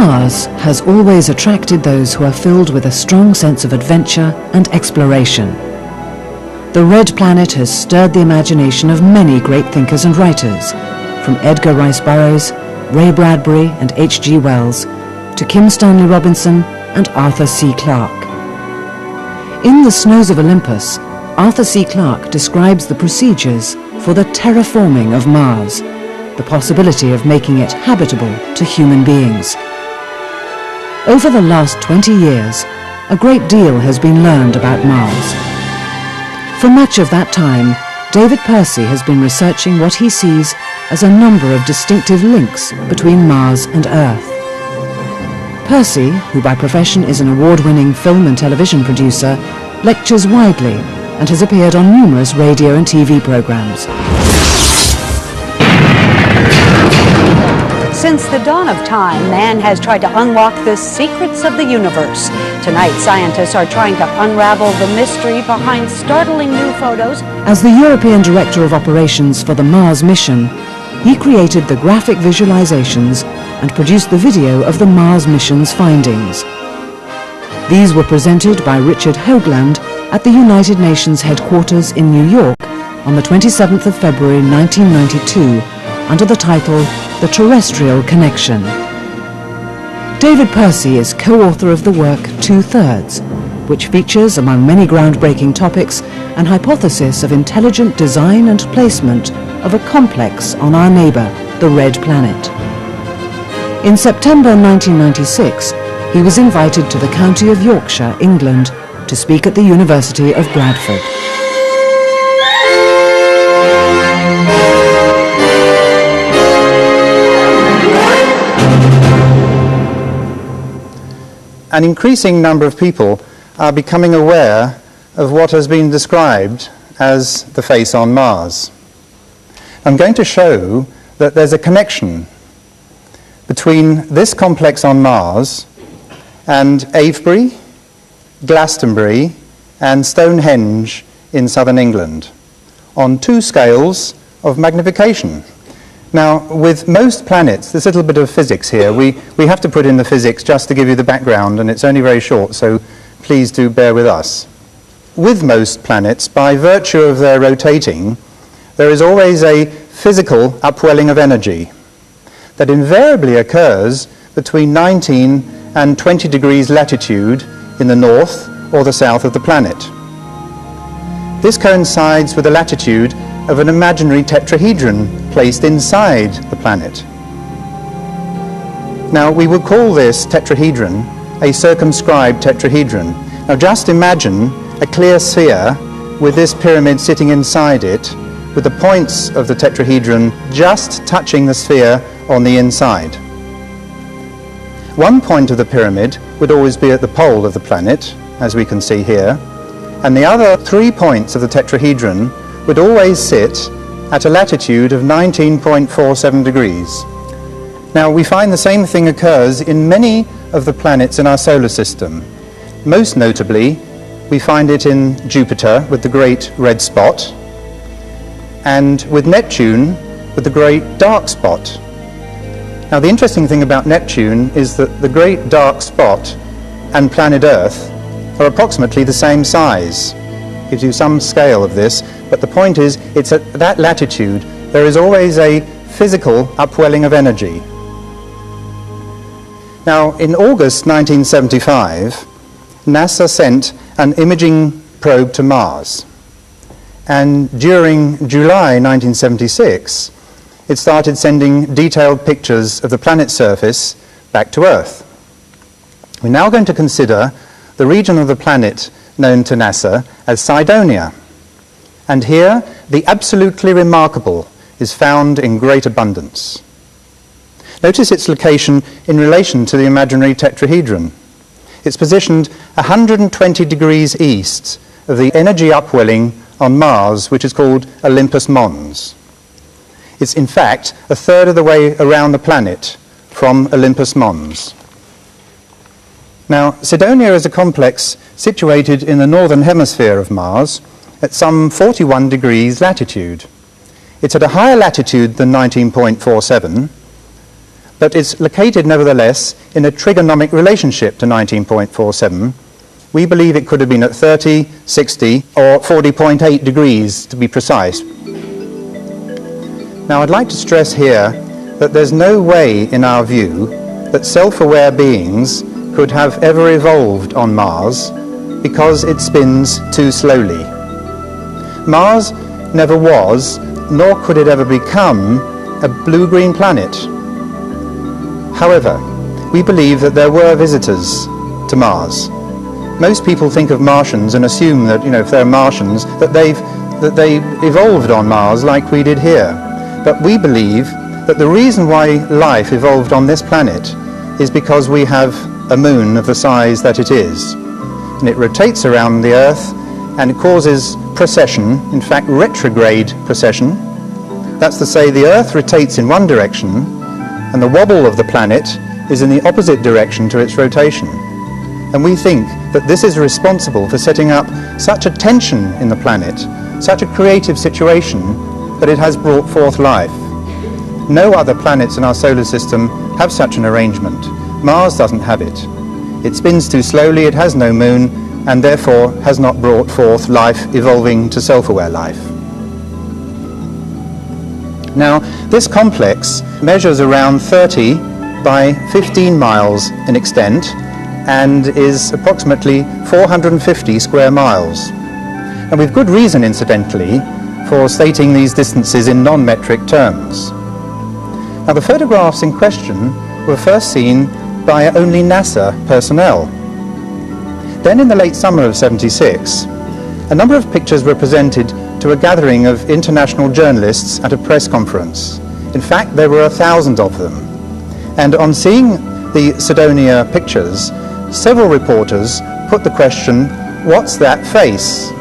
Mars has always attracted those who are filled with a strong sense of adventure and exploration. The Red Planet has stirred the imagination of many great thinkers and writers, from Edgar Rice Burroughs, Ray Bradbury and H.G. Wells, to Kim Stanley Robinson and Arthur C. Clarke. In The Snows of Olympus, Arthur C. Clarke describes the procedures for the terraforming of Mars, the possibility of making it habitable to human beings. Over the last 20 years, a great deal has been learned about Mars. For much of that time, David Percy has been researching what he sees as a number of distinctive links between Mars and Earth. Percy, who by profession is an award-winning film and television producer, lectures widely and has appeared on numerous radio and TV programs. Since the dawn of time, man has tried to unlock the secrets of the universe. Tonight, scientists are trying to unravel the mystery behind startling new photos. As the European Director of Operations for the Mars mission, he created the graphic visualizations and produced the video of the Mars mission's findings. These were presented by Richard Hoagland at the United Nations headquarters in New York on the 27th of February 1992 under the title The Terrestrial Connection. David Percy is co-author of the work 2/3, which features, among many groundbreaking topics, an hypothesis of intelligent design and placement of a complex on our neighbour, the Red Planet. In September 1996, he was invited to the county of Yorkshire, England, to speak at the University of Bradford. An increasing number of people are becoming aware of what has been described as the face on Mars. I'm going to show that there's a connection between this complex on Mars and Avebury, Glastonbury and Stonehenge in southern England on two scales of magnification. Now, with most planets, there's a little bit of physics here. We have to put in the physics just to give you the background, and it's only very short, so please do bear with us. With most planets, by virtue of their rotating, there is always a physical upwelling of energy that invariably occurs between 19 and 20 degrees latitude in the north or the south of the planet. This coincides with the latitude of an imaginary tetrahedron placed inside the planet. Now, we would call this tetrahedron a circumscribed tetrahedron. Now, just imagine a clear sphere with this pyramid sitting inside it, with the points of the tetrahedron just touching the sphere on the inside. One point of the pyramid would always be at the pole of the planet, as we can see here, and the other 3 points of the tetrahedron would always sit at a latitude of 19.47 degrees. Now, we find the same thing occurs in many of the planets in our solar system. Most notably, we find it in Jupiter with the great red spot, and with Neptune with the great dark spot. Now, the interesting thing about Neptune is that the great dark spot and planet Earth are approximately the same size. Gives you some scale of this, but the point is, it's at that latitude there is always a physical upwelling of energy. Now, in August 1975, NASA sent an imaging probe to Mars, and during July 1976, it started sending detailed pictures of the planet's surface back to Earth. We're now going to consider the region of the planet known to NASA as Cydonia. And here, the absolutely remarkable is found in great abundance. Notice its location in relation to the imaginary tetrahedron. It's positioned 120 degrees east of the energy upwelling on Mars, which is called Olympus Mons. It's in fact a third of the way around the planet from Olympus Mons. Now, Cydonia is a complex situated in the northern hemisphere of Mars at some 41 degrees latitude. It's at a higher latitude than 19.47, but it's located nevertheless in a trigonomic relationship to 19.47. We believe it could have been at 30, 60, or 40.8 degrees to be precise. Now I'd like to stress here that there's no way, in our view, that self-aware beings could have ever evolved on Mars because it spins too slowly. Mars never was, nor could it ever become, a blue-green planet. However, we believe that there were visitors to Mars. Most people think of Martians and assume that, if they're Martians, that they evolved on Mars like we did here. But we believe that the reason why life evolved on this planet is because we have a moon of the size that it is. And it rotates around the Earth and it causes precession, in fact retrograde precession. That's to say the Earth rotates in one direction and the wobble of the planet is in the opposite direction to its rotation. And we think that this is responsible for setting up such a tension in the planet, such a creative situation, that it has brought forth life. No other planets in our solar system have such an arrangement. Mars doesn't have it. It spins too slowly, it has no moon, and therefore has not brought forth life evolving to self-aware life. Now, this complex measures around 30 by 15 miles in extent and is approximately 450 square miles. And with good reason, incidentally, for stating these distances in non-metric terms. Now, the photographs in question were first seen by only NASA personnel. Then in the late summer of '76, a number of pictures were presented to a gathering of international journalists at a press conference. In fact, there were 1,000 of them. And on seeing the Cydonia pictures, several reporters put the question, "What's that face?"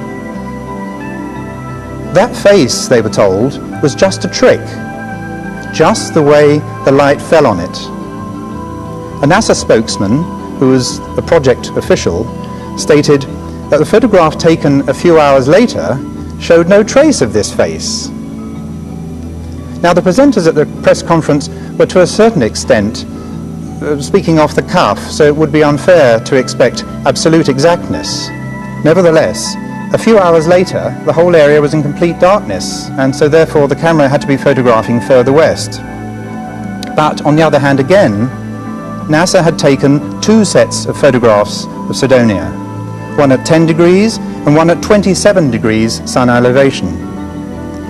That face, they were told, was just a trick, just the way the light fell on it. A NASA spokesman, who was a project official, stated that the photograph taken a few hours later showed no trace of this face. Now, the presenters at the press conference were to a certain extent speaking off the cuff, so it would be unfair to expect absolute exactness. Nevertheless, a few hours later, the whole area was in complete darkness, and so therefore the camera had to be photographing further west. But on the other hand again, NASA had taken 2 sets of photographs of Cydonia, one at 10 degrees and one at 27 degrees sun elevation,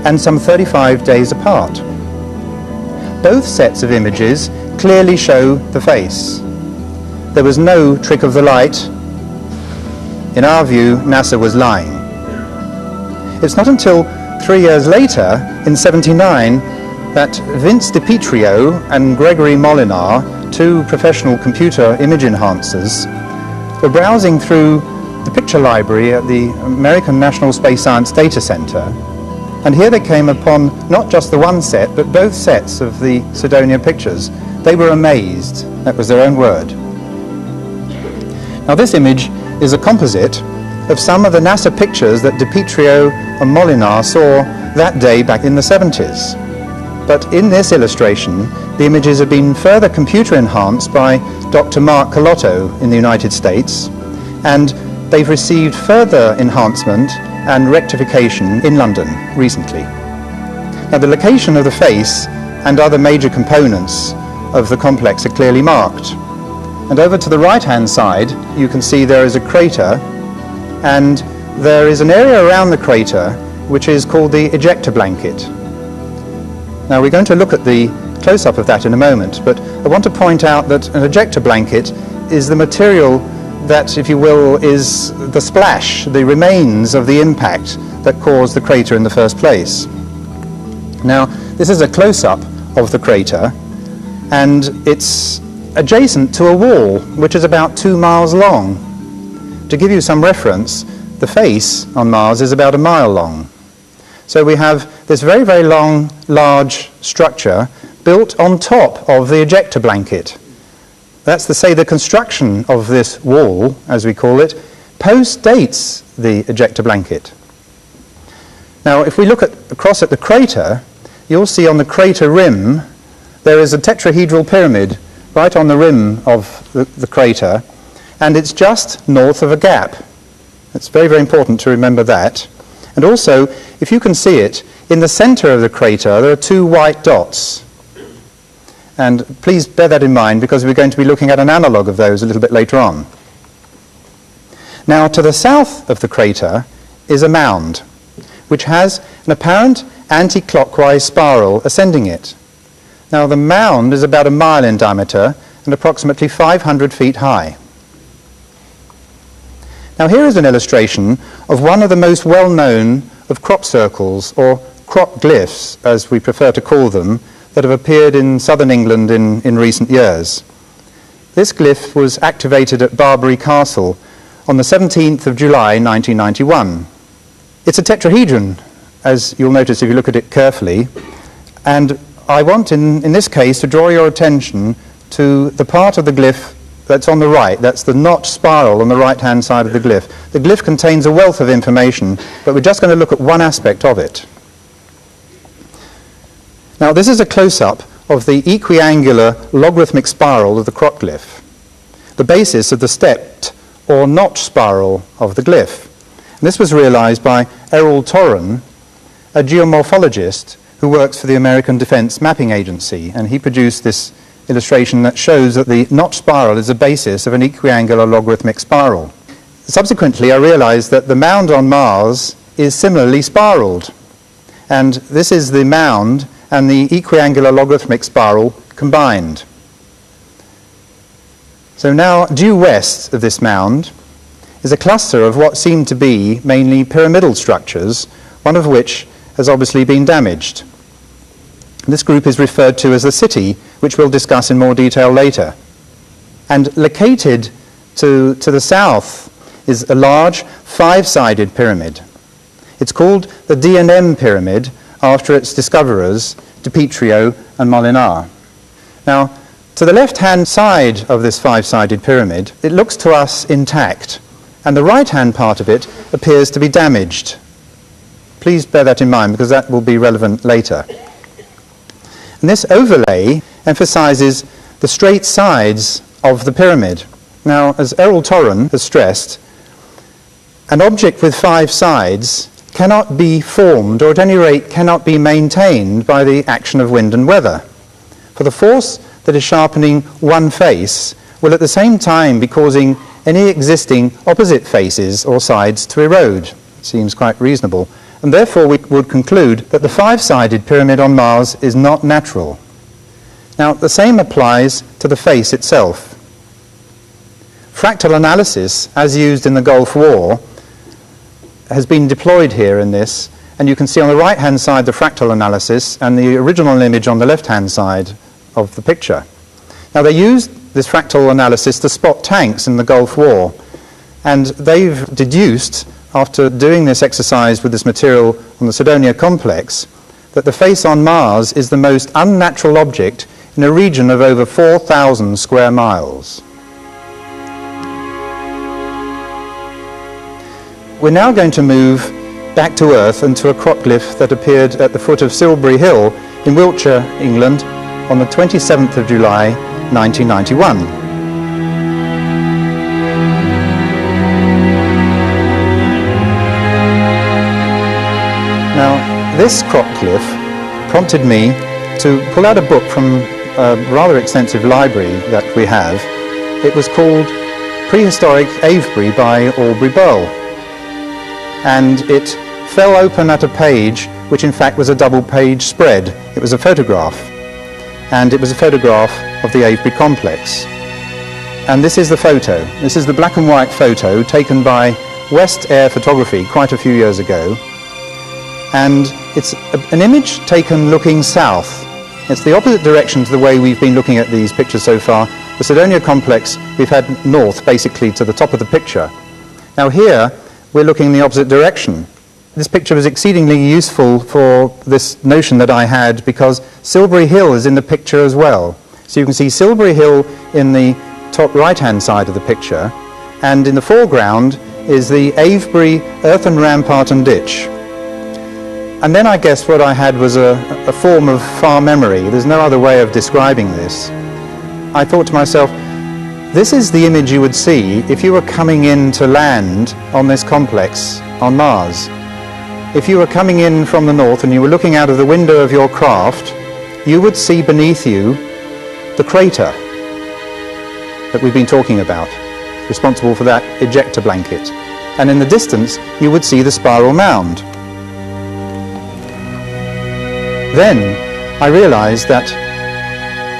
and some 35 days apart. Both sets of images clearly show the face. There was no trick of the light. In our view, NASA was lying. It's not until 3 years later, in '79, that Vince DiPietro and Gregory Molinar, 2 professional computer image enhancers, were browsing through the picture library at the American National Space Science Data Center, and here they came upon not just the one set, but both sets of the Cydonia pictures. They were amazed. That was their own word. Now, this image is a composite of some of the NASA pictures that DiPietro and Molinar saw that day back in the '70s. But in this illustration, the images have been further computer enhanced by Dr. Mark Colotto in the United States, and they've received further enhancement and rectification in London recently. Now, the location of the face and other major components of the complex are clearly marked. And over to the right-hand side, you can see there is a crater, and there is an area around the crater which is called the ejector blanket. Now, we're going to look at the close-up of that in a moment, but I want to point out that an ejector blanket is the material that, if you will, is the splash, the remains of the impact that caused the crater in the first place. Now, this is a close-up of the crater, and it's adjacent to a wall which is about 2 miles long. To give you some reference, the face on Mars is about 1 mile long. So we have this very, very long, large structure built on top of the ejector blanket. That's to say the construction of this wall, as we call it, post-dates the ejector blanket. Now, if we look across at the crater, you'll see on the crater rim there is a tetrahedral pyramid right on the rim of the crater, and it's just north of a gap. It's very, very important to remember that. And also, if you can see it, in the center of the crater there are two white dots. And please bear that in mind, because we're going to be looking at an analogue of those a little bit later on. Now, to the south of the crater is a mound, which has an apparent anti-clockwise spiral ascending it. Now, the mound is about 1 mile in diameter and approximately 500 feet high. Now, here is an illustration of one of the most well-known of crop circles, or crop glyphs, as we prefer to call them, that have appeared in southern England in recent years. This glyph was activated at Avebury Castle on the 17th of July 1991. It's a tetrahedron, as you'll notice if you look at it carefully, and I want in this case to draw your attention to the part of the glyph that's on the right. That's the notch spiral on the right-hand side of the glyph. The glyph contains a wealth of information, but we're just going to look at one aspect of it. Now, this is a close-up of the equiangular logarithmic spiral of the crop glyph, the basis of the stepped or notch spiral of the glyph. And this was realized by Errol Torren, a geomorphologist who works for the American Defense Mapping Agency, and he produced this illustration that shows that the notch spiral is the basis of an equiangular logarithmic spiral. Subsequently, I realized that the mound on Mars is similarly spiraled, and this is the mound and the equiangular logarithmic spiral combined. So now, due west of this mound is a cluster of what seem to be mainly pyramidal structures, one of which has obviously been damaged. This group is referred to as the city, which we'll discuss in more detail later. And located to the south is a large five-sided pyramid. It's called the D&M pyramid, after its discoverers, Dipitrio and Molinar. Now, to the left-hand side of this five-sided pyramid, it looks to us intact, and the right-hand part of it appears to be damaged. Please bear that in mind, because that will be relevant later. And this overlay emphasizes the straight sides of the pyramid. Now, as Errol Torren has stressed, an object with five sides cannot be formed, or at any rate cannot be maintained by the action of wind and weather. For the force that is sharpening one face will at the same time be causing any existing opposite faces or sides to erode. It seems quite reasonable. And therefore we would conclude that the five-sided pyramid on Mars is not natural. Now, the same applies to the face itself. Fractal analysis, as used in the Gulf War, has been deployed here in this, and you can see on the right-hand side the fractal analysis and the original image on the left-hand side of the picture. Now, they used this fractal analysis to spot tanks in the Gulf War, and they've deduced, after doing this exercise with this material on the Cydonia complex, that the face on Mars is the most unnatural object in a region of over 4,000 square miles. We're now going to move back to Earth and to a crop glyph that appeared at the foot of Silbury Hill in Wiltshire, England, on the 27th of July, 1991. Now, this crop glyph prompted me to pull out a book from a rather extensive library that we have. It was called Prehistoric Avebury by Aubrey Burl, and it fell open at a page which in fact was a double-page spread. It was a photograph, and it was a photograph of the Avebury complex. And this is the photo. This is the black and white photo taken by West Air Photography quite a few years ago, and it's an image taken looking south. It's the opposite direction to the way we've been looking at these pictures so far. The Cydonia complex we've had north, basically to the top of the picture. Now here we're looking in the opposite direction. This picture was exceedingly useful for this notion that I had, because Silbury Hill is in the picture as well. So you can see Silbury Hill in the top right-hand side of the picture, and in the foreground is the Avebury earthen rampart and ditch. And then I guess what I had was a form of far memory. There's no other way of describing this. I thought to myself, this is the image you would see if you were coming in to land on this complex on Mars. If you were coming in from the north and you were looking out of the window of your craft, you would see beneath you the crater that we've been talking about, responsible for that ejector blanket. And in the distance, you would see the spiral mound. Then I realized that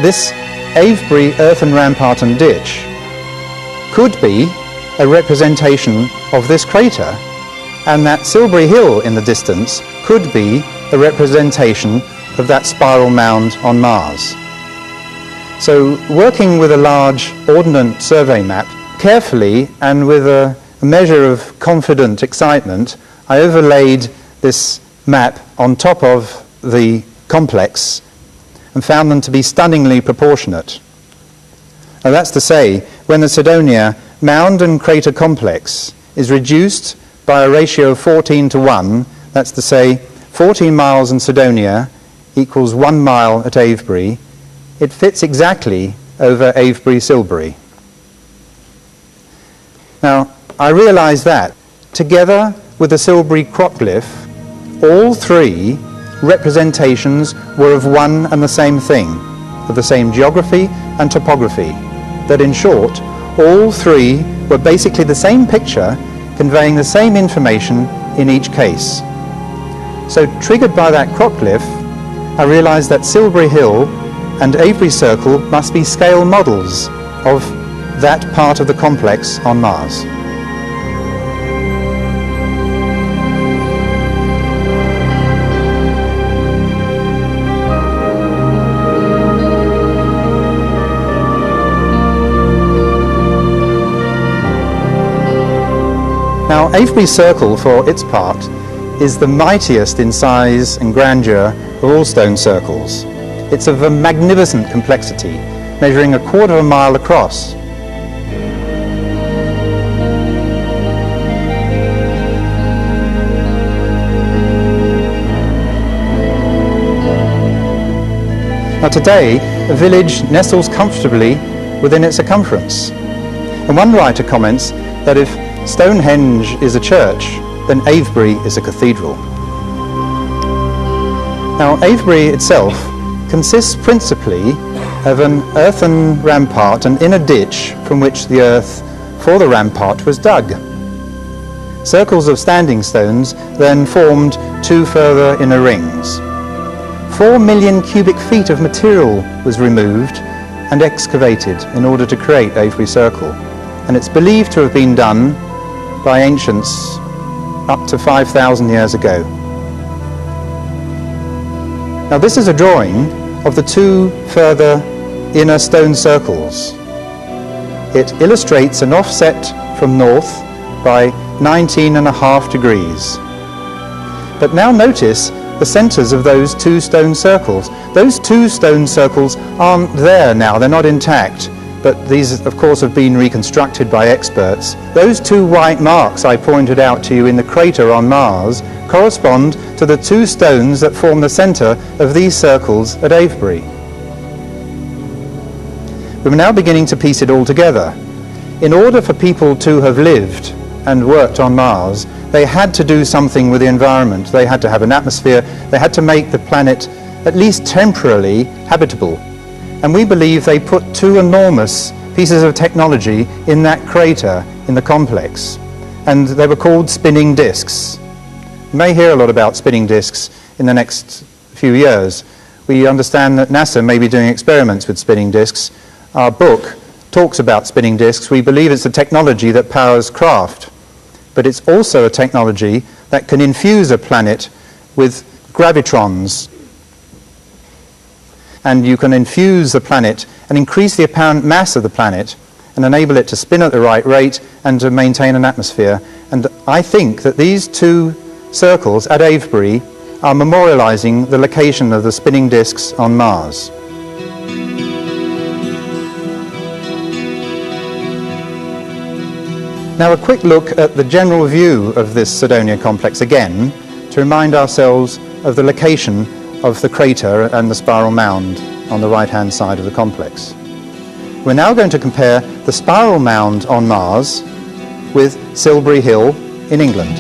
this Avebury earthen rampart and ditch could be a representation of this crater, and that Silbury Hill in the distance could be a representation of that spiral mound on Mars. So working with a large ordnance survey map, carefully and with a measure of confident excitement, I overlaid this map on top of the complex and found them to be stunningly proportionate. Now that's to say, when the Cydonia mound and crater complex is reduced by a ratio of 14:1, that's to say 14 miles in Cydonia equals 1 mile at Avebury, it fits exactly over Avebury-Silbury. Now, I realised that, together with the Silbury Cropglyph, all three representations were of one and the same thing, of the same geography and topography, that in short, all three were basically the same picture, conveying the same information in each case. So, triggered by that Cropglyph, I realised that Silbury Hill and Avebury Circle must be scale models of that part of the complex on Mars. Now, Avebury Circle, for its part, is the mightiest in size and grandeur of all stone circles. It's of a magnificent complexity, measuring 1/4 mile across. Now today, the village nestles comfortably within its circumference. And one writer comments that if Stonehenge is a church, then Avebury is a cathedral. Now, Avebury itself consists principally of an earthen rampart and inner ditch from which the earth for the rampart was dug. Circles of standing stones then formed 2 further inner rings. 4 million cubic feet of material was removed and excavated in order to create Avebury Circle, and it's believed to have been done by ancients up to 5,000 years ago. Now this is a drawing of the 2 further inner stone circles. It illustrates an offset from north by 19.5 degrees. But now notice the centres of those 2 stone circles. Those 2 stone circles aren't there now, they're not intact, but these of course have been reconstructed by experts. Those 2 white marks I pointed out to you in the crater on Mars correspond to the 2 stones that form the centre of these circles at Avebury. We're now beginning to piece it all together. In order for people to have lived and worked on Mars, they had to do something with the environment. They had to have an atmosphere. They had to make the planet at least temporarily habitable. And we believe they put 2 enormous pieces of technology in that crater in the complex. And they were called spinning disks. You may hear a lot about spinning disks in the next few years. We understand that NASA may be doing experiments with spinning disks. Our book talks about spinning disks. We believe it's a technology that powers craft, but it's also a technology that can infuse a planet with gravitrons. And you can infuse the planet and increase the apparent mass of the planet and enable it to spin at the right rate and to maintain an atmosphere. And I think that these 2 circles at Avebury are memorializing the location of the spinning disks on Mars. Now a quick look at the general view of this Cydonia complex again, to remind ourselves of the location of the crater and the spiral mound on the right-hand side of the complex. We're now going to compare the spiral mound on Mars with Silbury Hill in England.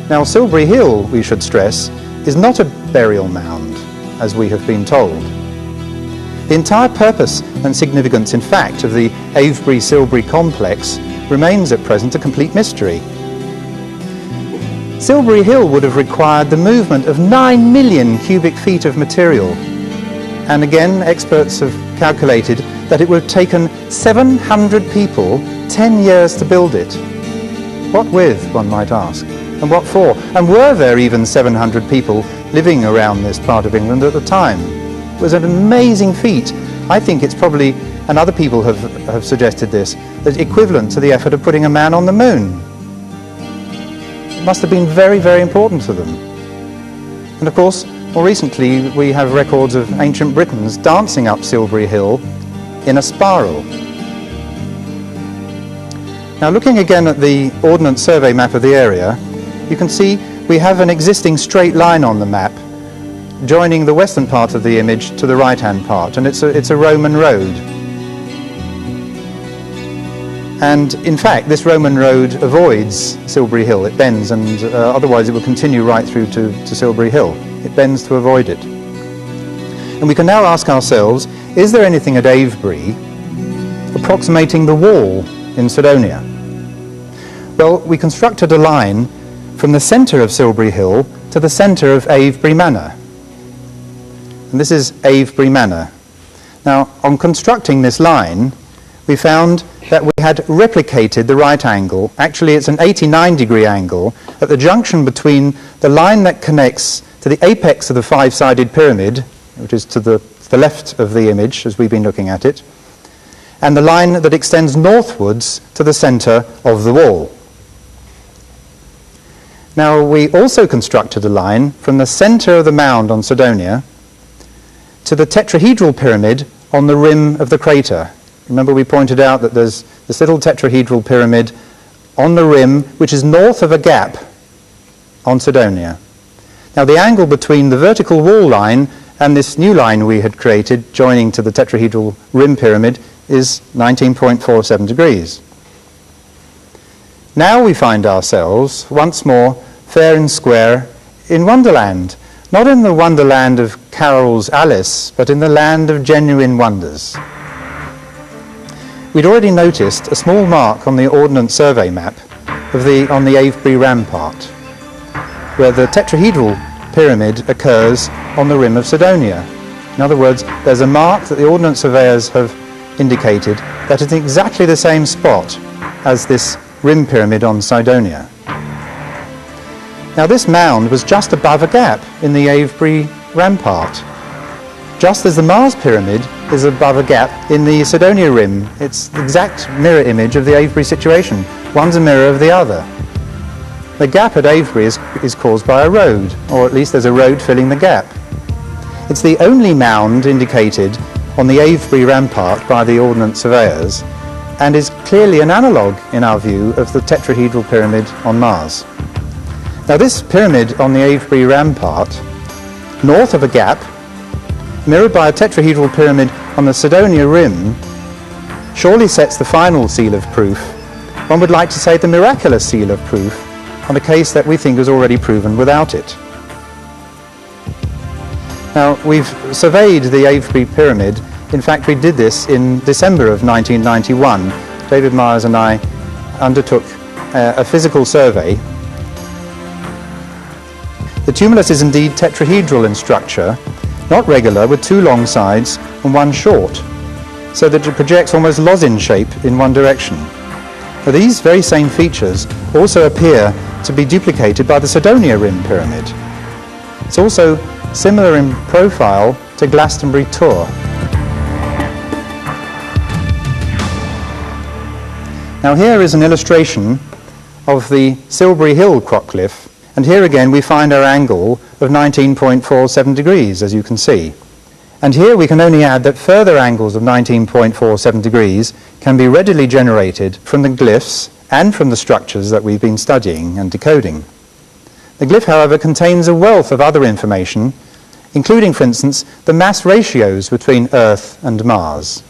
Now, Silbury Hill, we should stress, is not a burial mound, as we have been told. The entire purpose and significance, in fact, of the Avebury-Silbury complex remains at present a complete mystery. Silbury Hill would have required the movement of 9 million cubic feet of material, and again experts have calculated that it would have taken 700 people 10 years to build it. What with, one might ask, and what for? And were there even 700 people living around this part of England at the time? It was an amazing feat. I think it's probably, and other people have suggested this, that equivalent to the effort of putting a man on the moon. It must have been very, very important to them. And of course, more recently, we have records of ancient Britons dancing up Silbury Hill in a spiral. Now, looking again at the Ordnance Survey map of the area, you can see we have an existing straight line on the map joining the western part of the image to the right-hand part, and it's a Roman road. And in fact, this Roman road avoids Silbury Hill. It bends, and otherwise it will continue right through to Silbury Hill. It bends to avoid it. And we can now ask ourselves, is there anything at Avebury approximating the wall in Sidonia? Well, we constructed a line from the centre of Silbury Hill to the centre of Avebury Manor. And this is Avebury Manor. Now, on constructing this line, we found that we had replicated the right angle. Actually, it's an 89-degree angle at the junction between the line that connects to the apex of the five-sided pyramid, which is to the left of the image as we've been looking at it, and the line that extends northwards to the centre of the wall. Now, we also constructed a line from the centre of the mound on Sidonia to the tetrahedral pyramid on the rim of the crater. Remember, we pointed out that there's this little tetrahedral pyramid on the rim, which is north of a gap on Sidonia. Now, the angle between the vertical wall line and this new line we had created, joining to the tetrahedral rim pyramid, is 19.47 degrees. Now we find ourselves, once more, fair and square in Wonderland. Not in the wonderland of Carroll's Alice, but in the land of genuine wonders. We'd already noticed a small mark on the Ordnance Survey map on the Avebury rampart, where the tetrahedral pyramid occurs on the rim of Sidonia. In other words, there's a mark that the Ordnance Surveyors have indicated that is exactly the same spot as this rim pyramid on Sidonia. Now, this mound was just above a gap in the Avebury rampart, just as the Mars pyramid is above a gap in the Sidonia rim. It's the exact mirror image of the Avebury situation. One's a mirror of the other. The gap at Avebury is caused by a road, or at least there's a road filling the gap. It's the only mound indicated on the Avebury rampart by the Ordnance Surveyors, and is clearly an analogue, in our view, of the tetrahedral pyramid on Mars. Now, this pyramid on the Avebury rampart, north of a gap, mirrored by a tetrahedral pyramid on the Sidonia rim, surely sets the final seal of proof. One would like to say the miraculous seal of proof on a case that we think is already proven without it. Now, we've surveyed the Avebury pyramid. In fact, we did this in December of 1991. David Myers and I undertook a physical survey. The tumulus is indeed tetrahedral in structure, not regular, with two long sides and one short, so that it projects almost lozenge shape in one direction. Now, these very same features also appear to be duplicated by the Sidonia rim pyramid. It's also similar in profile to Glastonbury Tor. Now, here is an illustration of the Silbury Hill crockcliffe, and here again we find our angle of 19.47 degrees, as you can see. And here we can only add that further angles of 19.47 degrees can be readily generated from the glyphs and from the structures that we've been studying and decoding. The glyph, however, contains a wealth of other information, including, for instance, the mass ratios between Earth and Mars.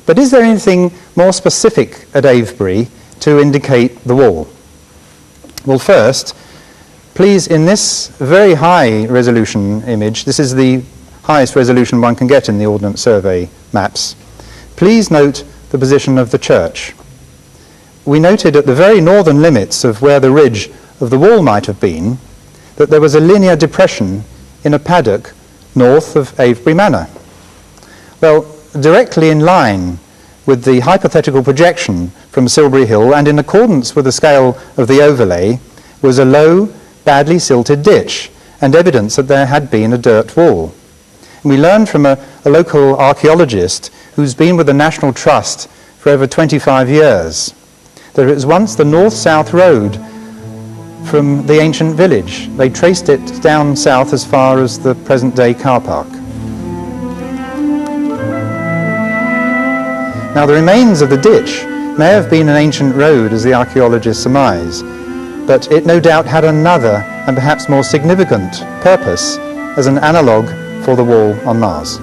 But is there anything more specific at Avebury to indicate the wall? Well, first, please, in this very high resolution image, this is the highest resolution one can get in the Ordnance Survey maps, please note the position of the church. We noted at the very northern limits of where the ridge of the wall might have been that there was a linear depression in a paddock north of Avebury Manor. Well, directly in line with the hypothetical projection from Silbury Hill and in accordance with the scale of the overlay was a low, badly silted ditch and evidence that there had been a dirt wall. And we learned from a local archaeologist who's been with the National Trust for over 25 years that it was once the north-south road from the ancient village. They traced it down south as far as the present-day car park. Now, the remains of the ditch may have been an ancient road, as the archaeologists surmise, but it no doubt had another and perhaps more significant purpose as an analogue for the wall on Mars.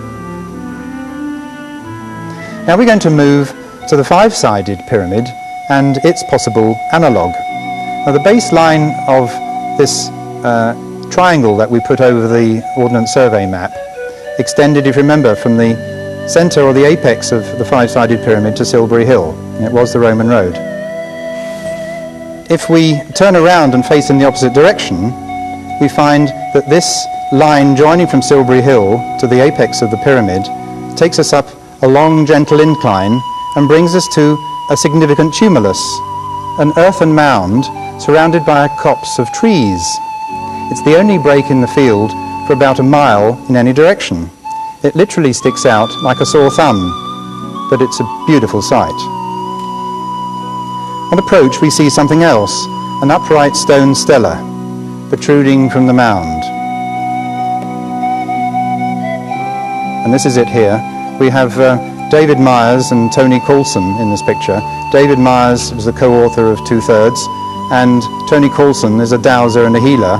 Now we're going to move to the five-sided pyramid and its possible analogue. Now, the baseline of this triangle that we put over the Ordnance Survey map extended, if you remember, from the centre or the apex of the five-sided pyramid to Silbury Hill, and it was the Roman road. If we turn around and face in the opposite direction, we find that this line joining from Silbury Hill to the apex of the pyramid takes us up a long, gentle incline and brings us to a significant tumulus, an earthen mound surrounded by a copse of trees. It's the only break in the field for about a mile in any direction. It literally sticks out like a sore thumb, but it's a beautiful sight. On approach, we see something else, an upright stone stela protruding from the mound. And this is it here. We have David Myers and Tony Coulson in this picture. David Myers was the co-author of 2/3, and Tony Coulson is a dowser and a healer.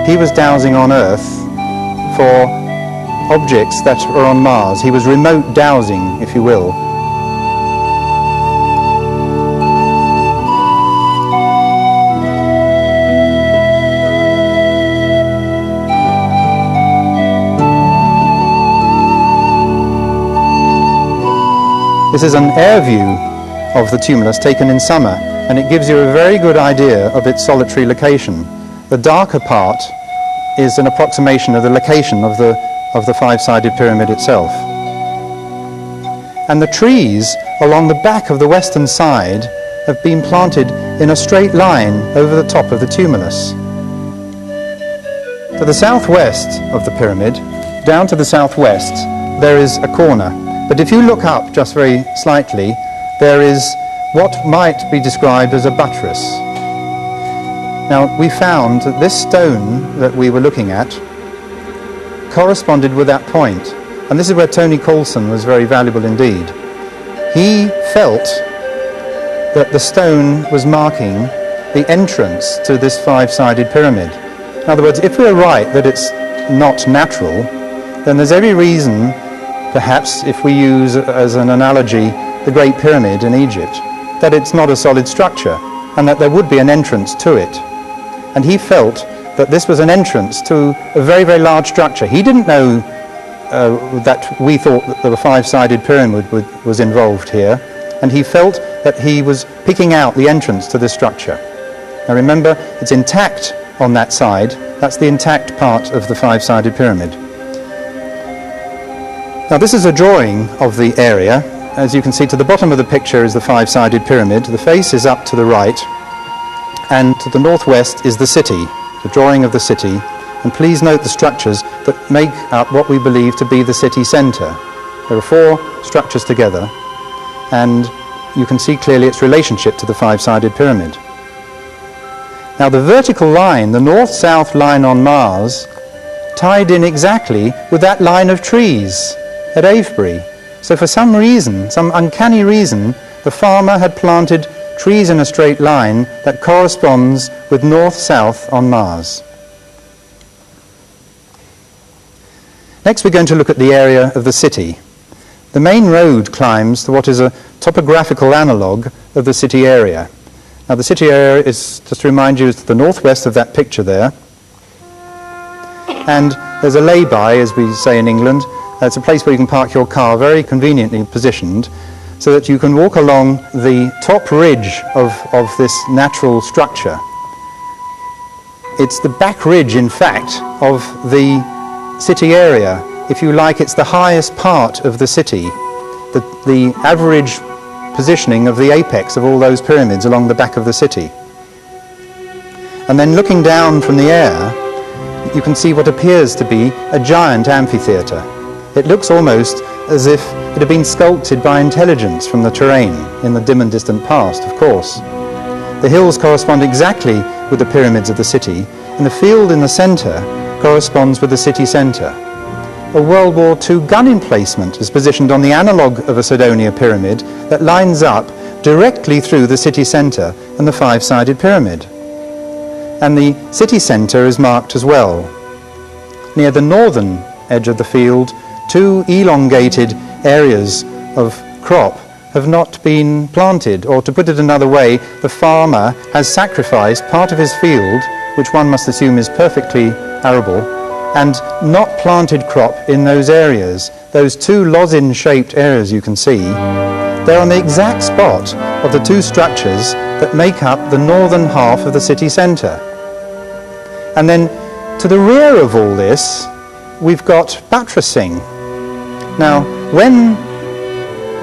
He was dowsing on Earth for objects that are on Mars. He was remote dowsing, if you will. This is an air view of the tumulus taken in summer, and it gives you a very good idea of its solitary location. The darker part is an approximation of the location of the five-sided pyramid itself. And the trees along the back of the western side have been planted in a straight line over the top of the tumulus. To the southwest of the pyramid, down to the southwest, there is a corner. But if you look up just very slightly, there is what might be described as a buttress. Now, we found that this stone that we were looking at corresponded with that point. And this is where Tony Coulson was very valuable indeed. He felt that the stone was marking the entrance to this five-sided pyramid. In other words, if we're right that it's not natural, then there's every reason, perhaps if we use as an analogy the Great Pyramid in Egypt, that it's not a solid structure and that there would be an entrance to it. And he felt that this was an entrance to a very, very large structure. He didn't know that we thought that the five-sided pyramid was involved here, and he felt that he was picking out the entrance to this structure. Now remember, it's intact on that side. That's the intact part of the five-sided pyramid. Now this is a drawing of the area. As you can see, to the bottom of the picture is the five-sided pyramid. The face is up to the right, and to the northwest is the city, the drawing of the city. And please note the structures that make up what we believe to be the city centre. There are four structures together, and you can see clearly its relationship to the five-sided pyramid. Now the vertical line, the north-south line on Mars, tied in exactly with that line of trees at Avebury. So for some reason, some uncanny reason, the farmer had planted trees in a straight line that corresponds with north-south on Mars. Next we're going to look at the area of the city. The main road climbs to what is a topographical analogue of the city area. Now the city area is, just to remind you, is to the northwest of that picture there. And there's a lay-by, as we say in England. It's a place where you can park your car, very conveniently positioned, so that you can walk along the top ridge of this natural structure. It's the back ridge, in fact, of the city area. If you like, it's the highest part of the city, the average positioning of the apex of all those pyramids along the back of the city. And then looking down from the air, you can see what appears to be a giant amphitheatre. It looks almost as if it had been sculpted by intelligence from the terrain in the dim and distant past, of course. The hills correspond exactly with the pyramids of the city, and the field in the centre corresponds with the city centre. A World War II gun emplacement is positioned on the analogue of a Cydonia pyramid that lines up directly through the city centre and the five-sided pyramid. And the city centre is marked as well. Near the northern edge of the field, two elongated areas of crop have not been planted, or to put it another way, the farmer has sacrificed part of his field, which one must assume is perfectly arable, and not planted crop in those areas. Those two lozenge-shaped areas you can see, they're on the exact spot of the two structures that make up the northern half of the city centre. And then to the rear of all this, we've got buttressing. Now, when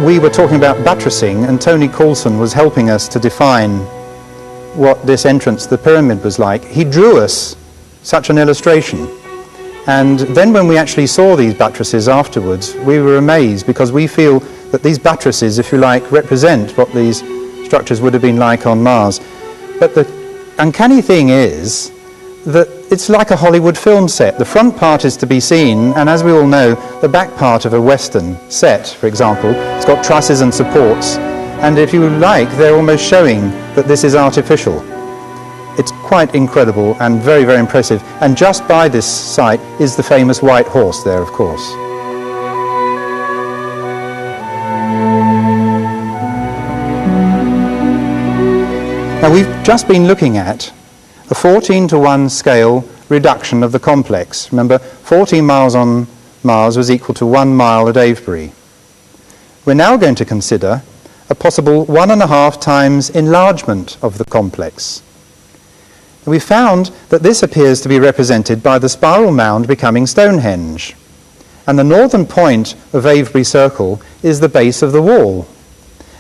we were talking about buttressing, and Tony Coulson was helping us to define what this entrance to the pyramid was like, he drew us such an illustration. And then when we actually saw these buttresses afterwards, we were amazed, because we feel that these buttresses, if you like, represent what these structures would have been like on Mars. But the uncanny thing is that it's like a Hollywood film set. The front part is to be seen, and as we all know, the back part of a Western set, for example, it's got trusses and supports, and if you like, they're almost showing that this is artificial. It's quite incredible and very, very impressive. And just by this site is the famous white horse there, of course. Now, we've just been looking at a 14:1 scale reduction of the complex. Remember, 14 miles on Mars was equal to 1 mile at Avebury. We're now going to consider a possible 1.5 times enlargement of the complex. We found that this appears to be represented by the spiral mound becoming Stonehenge, and the northern point of Avebury Circle is the base of the wall.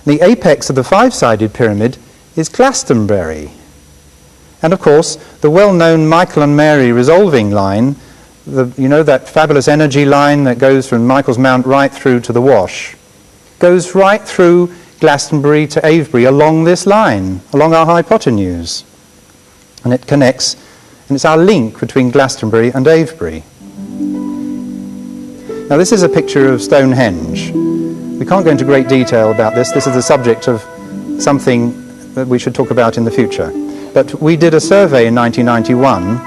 The apex of the five-sided pyramid is Glastonbury. And of course, the well-known Michael and Mary resolving line, you know, that fabulous energy line that goes from Michael's Mount right through to the Wash, goes right through Glastonbury to Avebury along this line, along our hypotenuse. And it connects, and it's our link between Glastonbury and Avebury. Now this is a picture of Stonehenge. We can't go into great detail about this. This is the subject of something that we should talk about in the future. But we did a survey in 1991,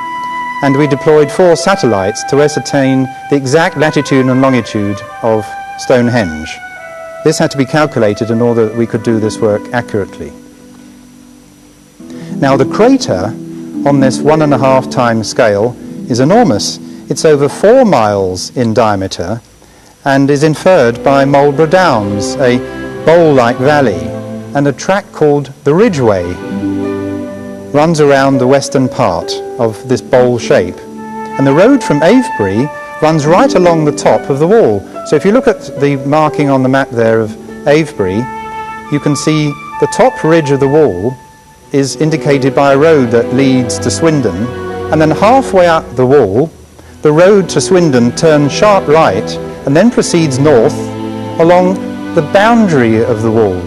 and we deployed 4 satellites to ascertain the exact latitude and longitude of Stonehenge. This had to be calculated in order that we could do this work accurately. Now the crater on this 1.5 times scale is enormous. It's over 4 miles in diameter and is inferred by Marlborough Downs, a bowl-like valley, and a track called the Ridgeway runs around the western part of this bowl shape. And the road from Avebury runs right along the top of the wall. So if you look at the marking on the map there of Avebury, you can see the top ridge of the wall is indicated by a road that leads to Swindon, and then halfway up the wall, the road to Swindon turns sharp right and then proceeds north along the boundary of the wall.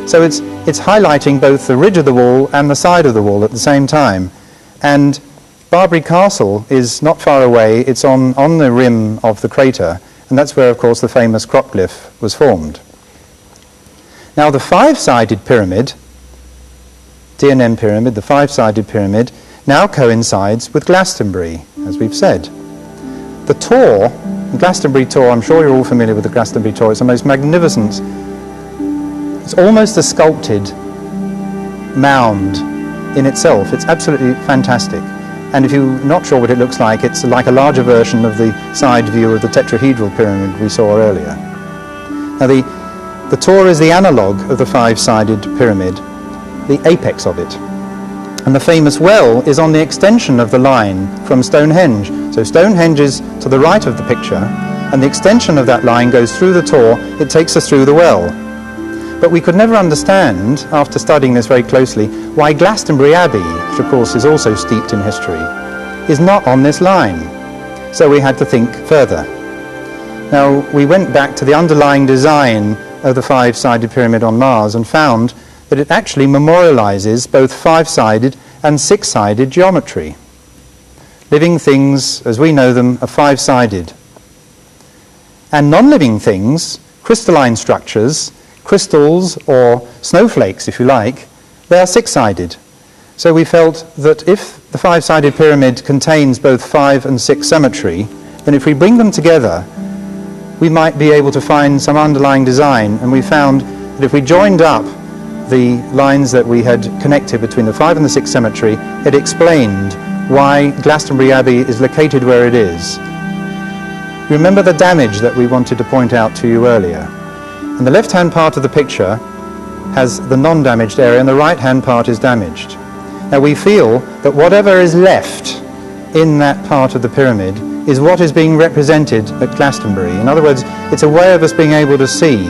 So it's highlighting both the ridge of the wall and the side of the wall at the same time. And Barbury Castle is not far away. It's on the rim of the crater, and that's where, of course, the famous crockglyph was formed. Now, the five-sided pyramid, D&M pyramid, the five-sided pyramid, now coincides with Glastonbury, as we've said. The Tor, the Glastonbury Tor, I'm sure you're all familiar with the Glastonbury Tor. It's the most magnificent, it's almost a sculpted mound in itself. It's absolutely fantastic. And if you're not sure what it looks like, it's like a larger version of the side view of the tetrahedral pyramid we saw earlier. Now, the Tor is the analogue of the five-sided pyramid, the apex of it. And the famous well is on the extension of the line from Stonehenge. So Stonehenge is to the right of the picture, and the extension of that line goes through the Tor. It takes us through the well. But we could never understand, after studying this very closely, why Glastonbury Abbey, which of course is also steeped in history, is not on this line. So we had to think further. Now, we went back to the underlying design of the five-sided pyramid on Mars and found that it actually memorializes both five-sided and six-sided geometry. Living things, as we know them, are five-sided. And non-living things, crystalline structures, crystals or snowflakes, if you like, they are six-sided. So we felt that if the five-sided pyramid contains both five and six symmetry, then if we bring them together, we might be able to find some underlying design. And we found that if we joined up the lines that we had connected between the five and the six symmetry, it explained why Glastonbury Abbey is located where it is. Remember the damage that we wanted to point out to you earlier. And the left-hand part of the picture has the non-damaged area, and the right-hand part is damaged. Now, we feel that whatever is left in that part of the pyramid is what is being represented at Glastonbury. In other words, it's a way of us being able to see,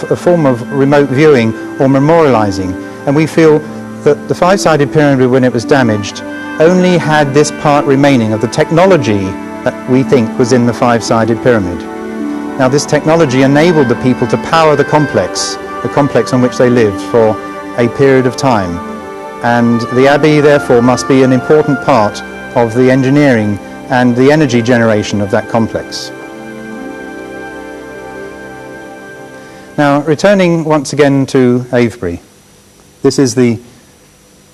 a form of remote viewing or memorializing. And we feel that the five-sided pyramid, when it was damaged, only had this part remaining of the technology that we think was in the five-sided pyramid. Now, this technology enabled the people to power the complex on which they lived for a period of time. And the Abbey, therefore, must be an important part of the engineering and the energy generation of that complex. Now, returning once again to Avebury. This is the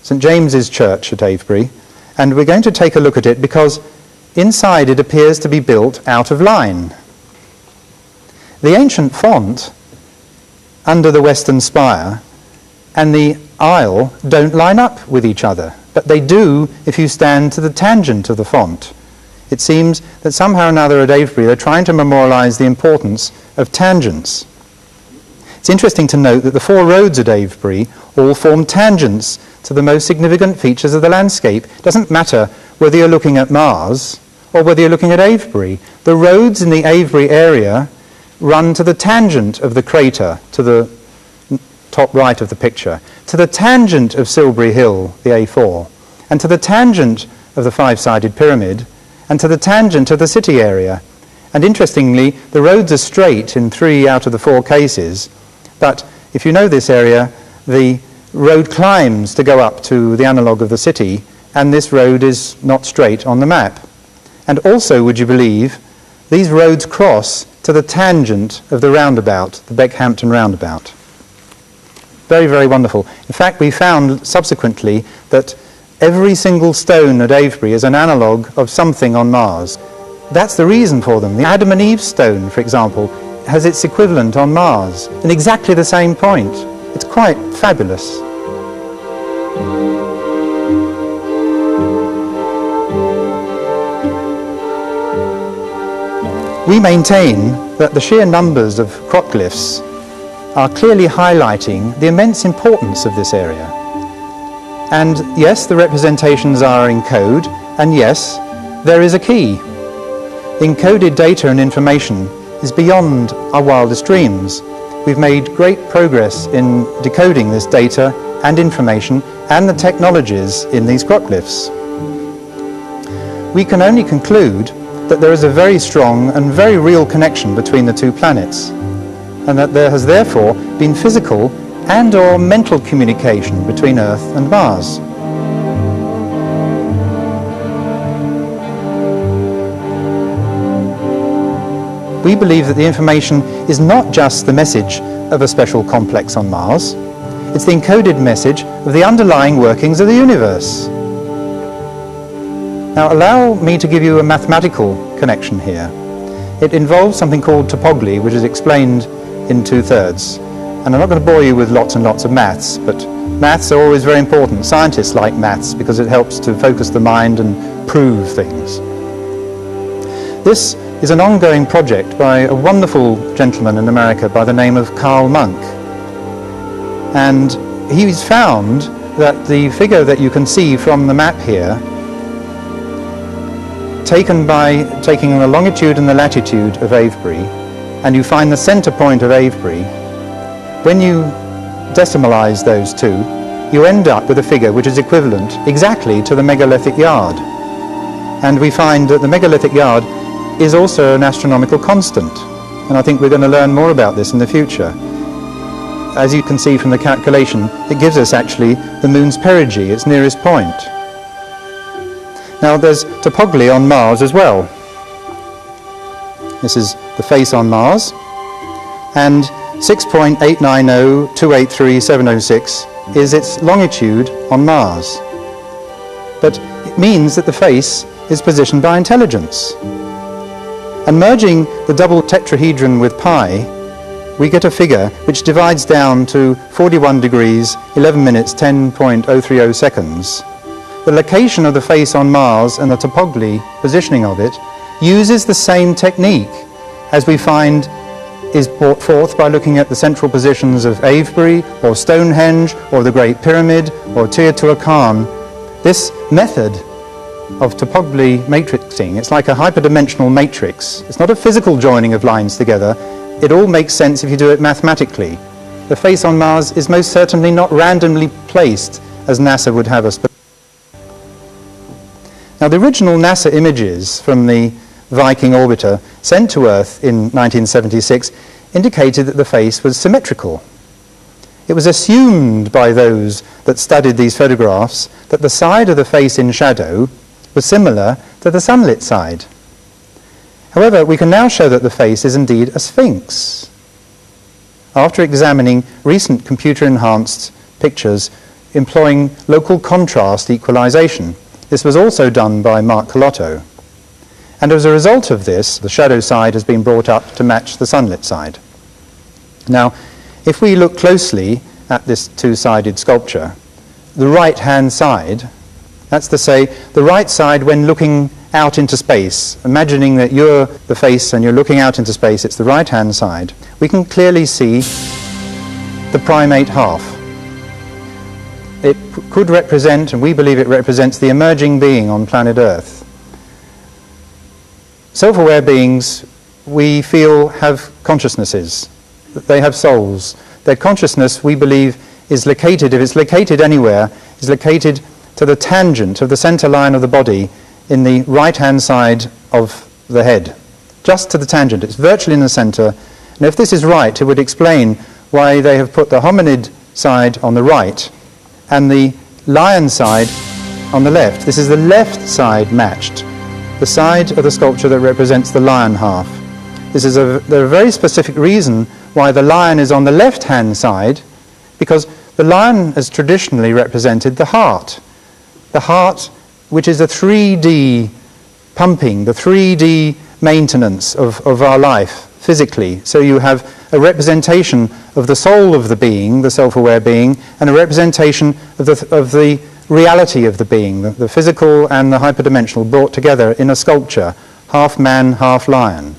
St. James's Church at Avebury, and we're going to take a look at it because inside it appears to be built out of line. The ancient font under the western spire and the aisle don't line up with each other, but they do if you stand to the tangent of the font. It seems that somehow or another at Avebury they're trying to memorialize the importance of tangents. It's interesting to note that the four roads at Avebury all form tangents to the most significant features of the landscape. It doesn't matter whether you're looking at Mars or whether you're looking at Avebury. The roads in the Avebury area run to the tangent of the crater, to the top right of the picture, to the tangent of Silbury Hill, the A4, and to the tangent of the five-sided pyramid, and to the tangent of the city area. And interestingly, the roads are straight in 3 out of the 4 cases, but if you know this area, the road climbs to go up to the analogue of the city, and this road is not straight on the map. And also, would you believe, these roads cross to the tangent of the roundabout, the Beckhampton roundabout. Very, very wonderful. In fact, we found subsequently that every single stone at Avebury is an analogue of something on Mars. That's the reason for them. The Adam and Eve stone, for example, has its equivalent on Mars in exactly the same point. It's quite fabulous. We maintain that the sheer numbers of crockglyphs are clearly highlighting the immense importance of this area. And yes, the representations are in code, and yes, there is a key. The encoded data and information is beyond our wildest dreams. We've made great progress in decoding this data and information and the technologies in these crockglyphs. We can only conclude that there is a very strong and very real connection between the two planets, and that there has therefore been physical and or mental communication between Earth and Mars. we believe that the information is not just the message of a special complex on Mars, it's the encoded message of the underlying workings of the universe. Now, allow me to give you a mathematical connection here. It involves something called topology, which is explained in 2/3. And I'm not going to bore you with lots and lots of maths, but maths are always very important. Scientists like maths because it helps to focus the mind and prove things. This is an ongoing project by a wonderful gentleman in America by the name of Carl Monk. And he's found that the figure that you can see from the map here, taken by taking the longitude and the latitude of Avebury, and you find the center point of Avebury, when you decimalize those two, you end up with a figure which is equivalent exactly to the megalithic yard. And we find that the megalithic yard is also an astronomical constant. And I think we're going to learn more about this in the future. As you can see from the calculation, it gives us actually the moon's perigee, its nearest point. Now there's topology on Mars as well. This is the face on Mars, and 6.890283706 is its longitude on Mars. But it means that the face is positioned by intelligence. And merging the double tetrahedron with pi, we get a figure which divides down to 41 degrees, 11 minutes, 10.030 seconds. The location of the face on Mars and the topology positioning of it uses the same technique as we find is brought forth by looking at the central positions of Avebury or Stonehenge or the Great Pyramid or Teotihuacan. This method of topology matrixing, it's like a hyperdimensional matrix. It's not a physical joining of lines together. It all makes sense if you do it mathematically. The face on Mars is most certainly not randomly placed as NASA would have us. Now, the original NASA images from the Viking orbiter sent to Earth in 1976 indicated that the face was symmetrical. It was assumed by those that studied these photographs that the side of the face in shadow was similar to the sunlit side. However, we can now show that the face is indeed a sphinx. After examining recent computer-enhanced pictures employing local contrast equalization, this was also done by Mark Colotto. And as a result of this, the shadow side has been brought up to match the sunlit side. Now, if we look closely at this two-sided sculpture, the right-hand side, that's to say, the right side when looking out into space, imagining that you're the face and you're looking out into space, it's the right-hand side, we can clearly see the primate half. It could represent, and we believe it represents, the emerging being on planet Earth. Self-aware beings, we feel, have consciousnesses. They have souls. Their consciousness, we believe, is located, if it's located anywhere, is located to the tangent of the center line of the body in the right-hand side of the head. Just to the tangent. It's virtually in the center. And if this is right, it would explain why they have put the hominid side on the right and the lion side on the left. This is the left side matched, the side of the sculpture that represents the lion half. This is a very specific reason why the lion is on the left-hand side, because the lion has traditionally represented the heart. The heart, which is a 3D pumping, the 3D maintenance of our life physically. So you have a representation of the soul of the being, the self-aware being, and a representation of the reality of the being, the physical and the hyperdimensional brought together in a sculpture, half man, half lion.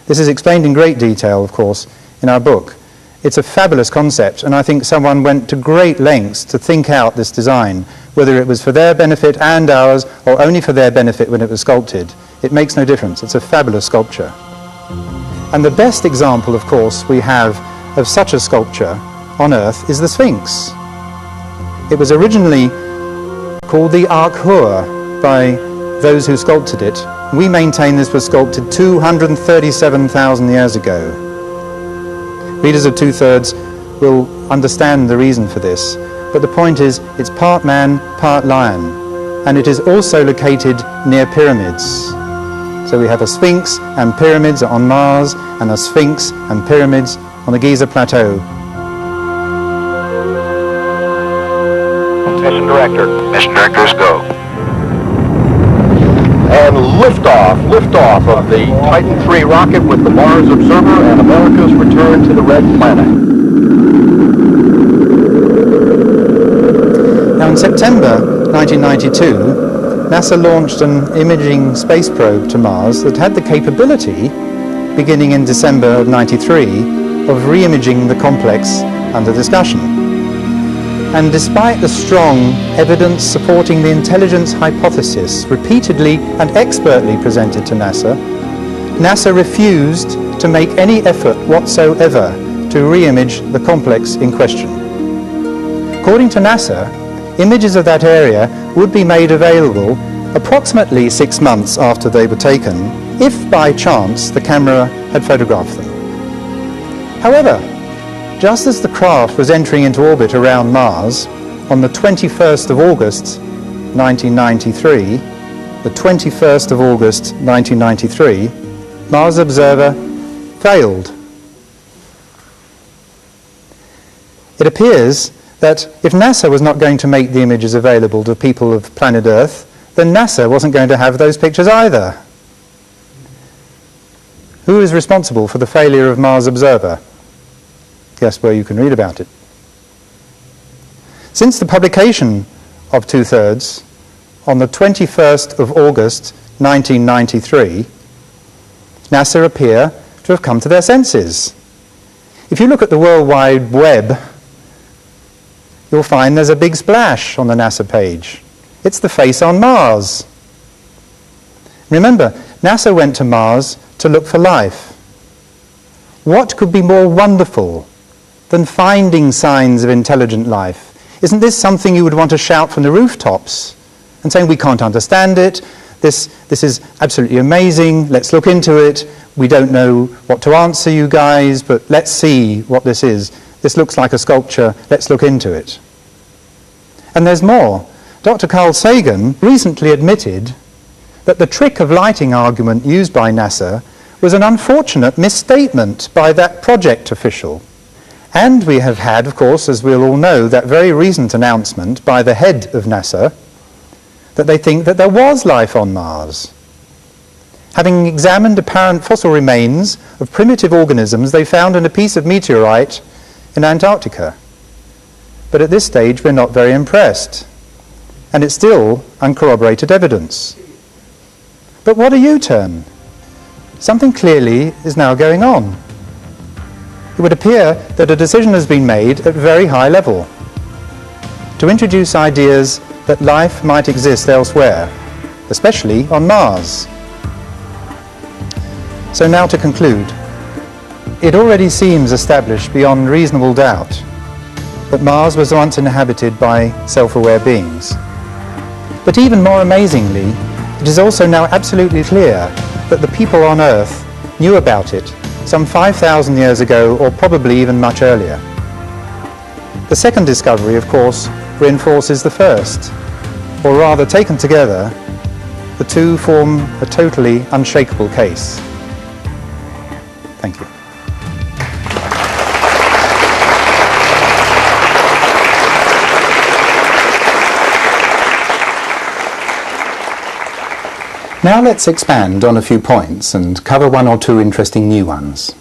This is explained in great detail, of course, in our book. It's a fabulous concept, and I think someone went to great lengths to think out this design, whether it was for their benefit and ours, or only for their benefit when it was sculpted. It makes no difference. It's a fabulous sculpture. And the best example, of course, we have of such a sculpture on Earth is the Sphinx. It was originally called the Ark-Hur by those who sculpted it. We maintain this was sculpted 237,000 years ago. Readers of 2/3 will understand the reason for this, but the point is it's part man, part lion, and it is also located near pyramids. So we have a Sphinx and pyramids on Mars, and a Sphinx and pyramids on the Giza Plateau. Mission directors, go. And liftoff of the Titan III rocket with the Mars Observer and America's return to the Red Planet. Now in September 1992, NASA launched an imaging space probe to Mars that had the capability, beginning in December of '93, of re-imaging the complex under discussion. And despite the strong evidence supporting the intelligence hypothesis repeatedly and expertly presented to NASA, NASA refused to make any effort whatsoever to re-image the complex in question. According to NASA, images of that area would be made available approximately 6 months after they were taken, if by chance the camera had photographed them. However, just as the craft was entering into orbit around Mars on the 21st of August 1993, the 21st of August 1993, Mars Observer failed. It appears that if NASA was not going to make the images available to people of planet Earth, then NASA wasn't going to have those pictures either. Who is responsible for the failure of Mars Observer? Guess where you can read about it. Since the publication of Two-Thirds on the 21st of August 1993, NASA appear to have come to their senses. If you look at the World Wide Web, you'll find there's a big splash on the NASA page. It's the face on Mars. Remember, NASA went to Mars to look for life. What could be more wonderful than finding signs of intelligent life? Isn't this something you would want to shout from the rooftops and saying, we can't understand it, this is absolutely amazing, let's look into it, we don't know what to answer you guys, but let's see what this is. This looks like a sculpture, let's look into it. And there's more. Dr. Carl Sagan recently admitted that the trick of lighting argument used by NASA was an unfortunate misstatement by that project official. And we have had, of course, as we'll all know, that very recent announcement by the head of NASA that they think that there was life on Mars. Having examined apparent fossil remains of primitive organisms they found in a piece of meteorite in Antarctica. But at this stage we're not very impressed, and it's still uncorroborated evidence. But what a U-turn! Something clearly is now going on. It would appear that a decision has been made at very high level to introduce ideas that life might exist elsewhere, especially on Mars. So now to conclude, it already seems established beyond reasonable doubt that Mars was once inhabited by self-aware beings. But even more amazingly, it is also now absolutely clear that the people on Earth knew about it some 5,000 years ago, or probably even much earlier. The second discovery, of course, reinforces the first, or rather, taken together, the two form a totally unshakable case. Thank you. Now let's expand on a few points and cover one or two interesting new ones.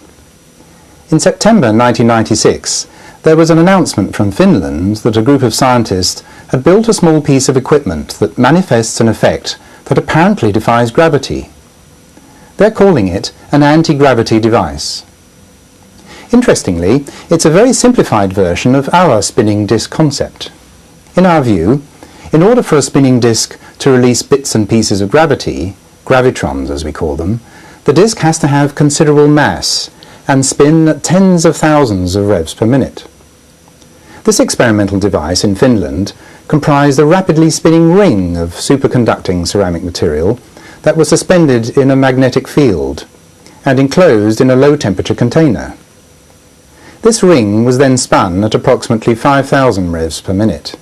In September 1996, there was an announcement from Finland that a group of scientists had built a small piece of equipment that manifests an effect that apparently defies gravity. They're calling it an anti-gravity device. Interestingly, it's a very simplified version of our spinning disk concept. In our view, in order for a spinning disk to release bits and pieces of gravity, gravitrons as we call them, the disk has to have considerable mass and spin at tens of thousands of revs per minute. This experimental device in Finland comprised a rapidly spinning ring of superconducting ceramic material that was suspended in a magnetic field and enclosed in a low-temperature container. This ring was then spun at approximately 5,000 revs per minute.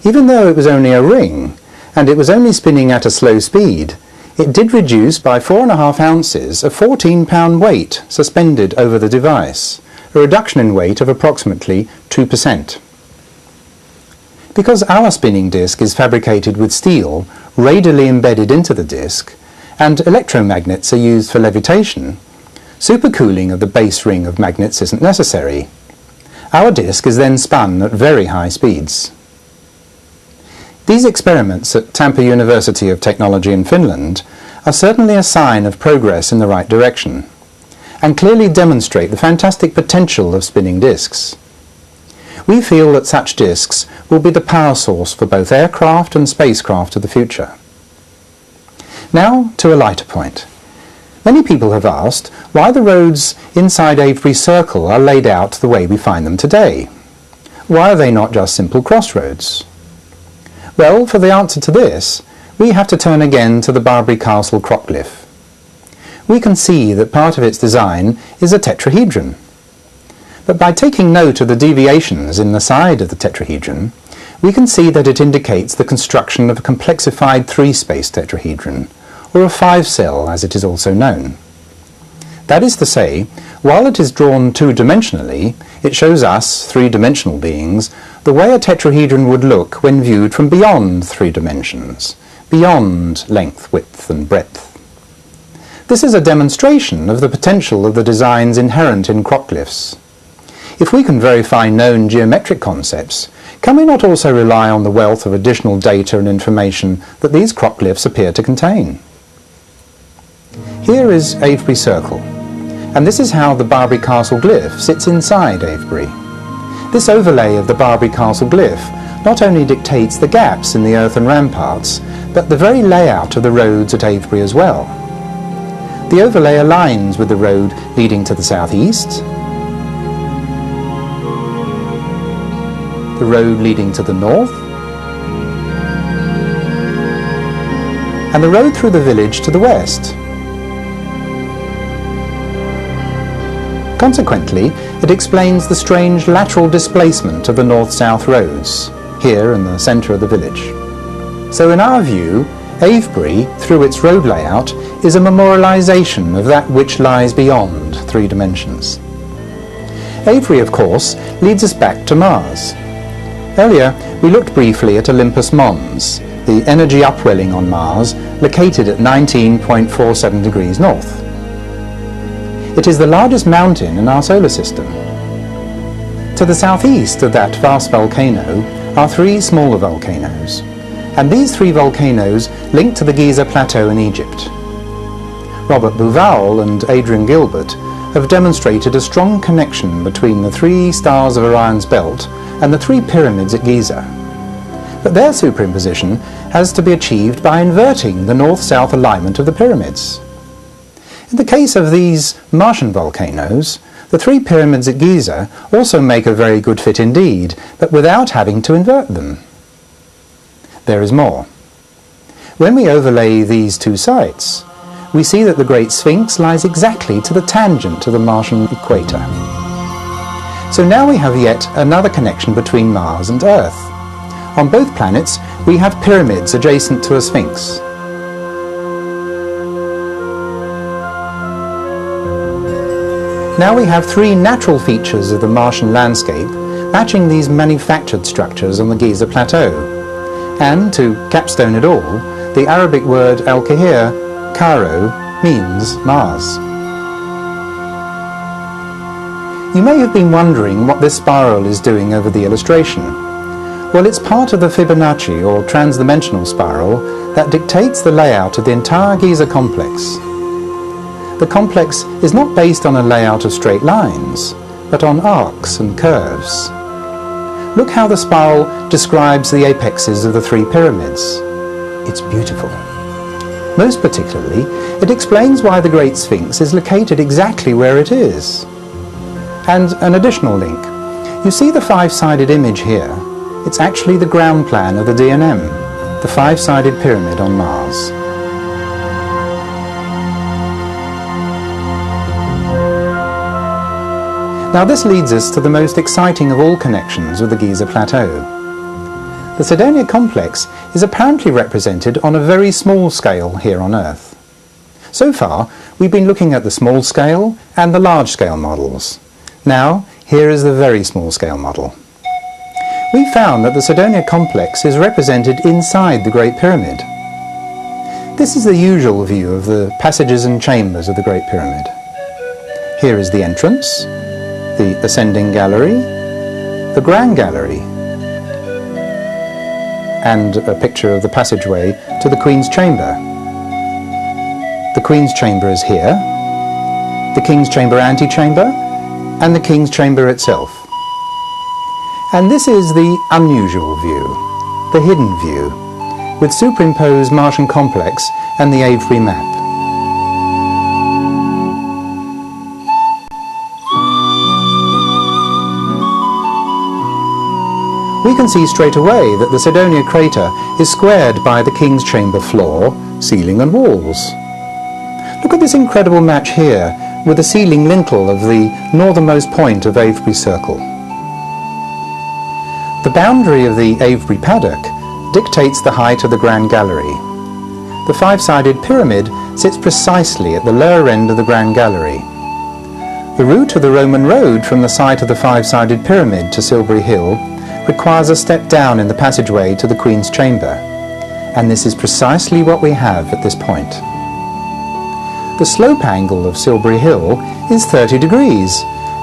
Even though it was only a ring, and it was only spinning at a slow speed, it did reduce by 4.5 ounces a 14-pound weight suspended over the device, a reduction in weight of approximately 2%. Because our spinning disc is fabricated with steel radially embedded into the disc, and electromagnets are used for levitation, supercooling of the base ring of magnets isn't necessary. Our disc is then spun at very high speeds. These experiments at Tampa University of Technology in Finland are certainly a sign of progress in the right direction, and clearly demonstrate the fantastic potential of spinning discs. We feel that such discs will be the power source for both aircraft and spacecraft of the future. Now to a lighter point. Many people have asked why the roads inside Avebury Circle are laid out the way we find them today. Why are they not just simple crossroads? Well, for the answer to this, we have to turn again to the Barbary Castle crockglyph. We can see that part of its design is a tetrahedron. But by taking note of the deviations in the side of the tetrahedron, we can see that it indicates the construction of a complexified three-space tetrahedron, or a five-cell as it is also known. That is to say, while it is drawn two-dimensionally, it shows us, three-dimensional beings, the way a tetrahedron would look when viewed from beyond 3 dimensions, beyond length, width and breadth. This is a demonstration of the potential of the designs inherent in crockglyphs. If we can verify known geometric concepts, can we not also rely on the wealth of additional data and information that these crockglyphs appear to contain? Here is Avebury Circle, and this is how the Barbary Castle glyph sits inside Avebury. This overlay of the Barbary Castle glyph not only dictates the gaps in the earthen ramparts, but the very layout of the roads at Avebury as well. The overlay aligns with the road leading to the southeast, the road leading to the north, and the road through the village to the west. Consequently, it explains the strange lateral displacement of the north-south roads, here in the centre of the village. So in our view, Avebury, through its road layout, is a memorialisation of that which lies beyond 3 dimensions. Avebury, of course, leads us back to Mars. Earlier, we looked briefly at Olympus Mons, the energy upwelling on Mars, located at 19.47 degrees north. It is the largest mountain in our solar system. To the southeast of that vast volcano are 3 smaller volcanoes, and these 3 volcanoes link to the Giza Plateau in Egypt. Robert Bouval and Adrian Gilbert have demonstrated a strong connection between the 3 stars of Orion's belt and the 3 pyramids at Giza. But their superimposition has to be achieved by inverting the north-south alignment of the pyramids. In the case of these Martian volcanoes, the 3 pyramids at Giza also make a very good fit indeed, but without having to invert them. There is more. When we overlay these 2 sites, we see that the Great Sphinx lies exactly to the tangent of the Martian equator. So now we have yet another connection between Mars and Earth. On both planets, we have pyramids adjacent to a sphinx. Now we have 3 natural features of the Martian landscape matching these manufactured structures on the Giza Plateau. And to capstone it all, the Arabic word al-Kahir, Cairo, means Mars. You may have been wondering what this spiral is doing over the illustration. Well, it's part of the Fibonacci or transdimensional spiral that dictates the layout of the entire Giza complex. The complex is not based on a layout of straight lines, but on arcs and curves. Look how the spiral describes the apexes of the 3 pyramids. It's beautiful. Most particularly, it explains why the Great Sphinx is located exactly where it is. And an additional link. You see the 5-sided image here? It's actually the ground plan of the DNM, the 5-sided pyramid on Mars. Now this leads us to the most exciting of all connections with the Giza Plateau. The Cydonia complex is apparently represented on a very small scale here on Earth. So far, we've been looking at the small-scale and the large-scale models. Now, here is the very small-scale model. We found that the Cydonia complex is represented inside the Great Pyramid. This is the usual view of the passages and chambers of the Great Pyramid. Here is the entrance, the ascending gallery, the Grand Gallery, and a picture of the passageway to the Queen's Chamber. The Queen's Chamber is here, the King's Chamber antechamber, and the King's Chamber itself. And this is the unusual view, the hidden view, with superimposed Martian complex and the Avebury map. We can see straight away that the Cydonia crater is squared by the King's Chamber floor, ceiling and walls. Look at this incredible match here with the ceiling lintel of the northernmost point of Avebury Circle. The boundary of the Avebury paddock dictates the height of the Grand Gallery. The five-sided pyramid sits precisely at the lower end of the Grand Gallery. The route of the Roman road from the site of the five-sided pyramid to Silbury Hill requires a step down in the passageway to the Queen's Chamber, and this is precisely what we have at this point. The slope angle of Silbury Hill is 30 degrees,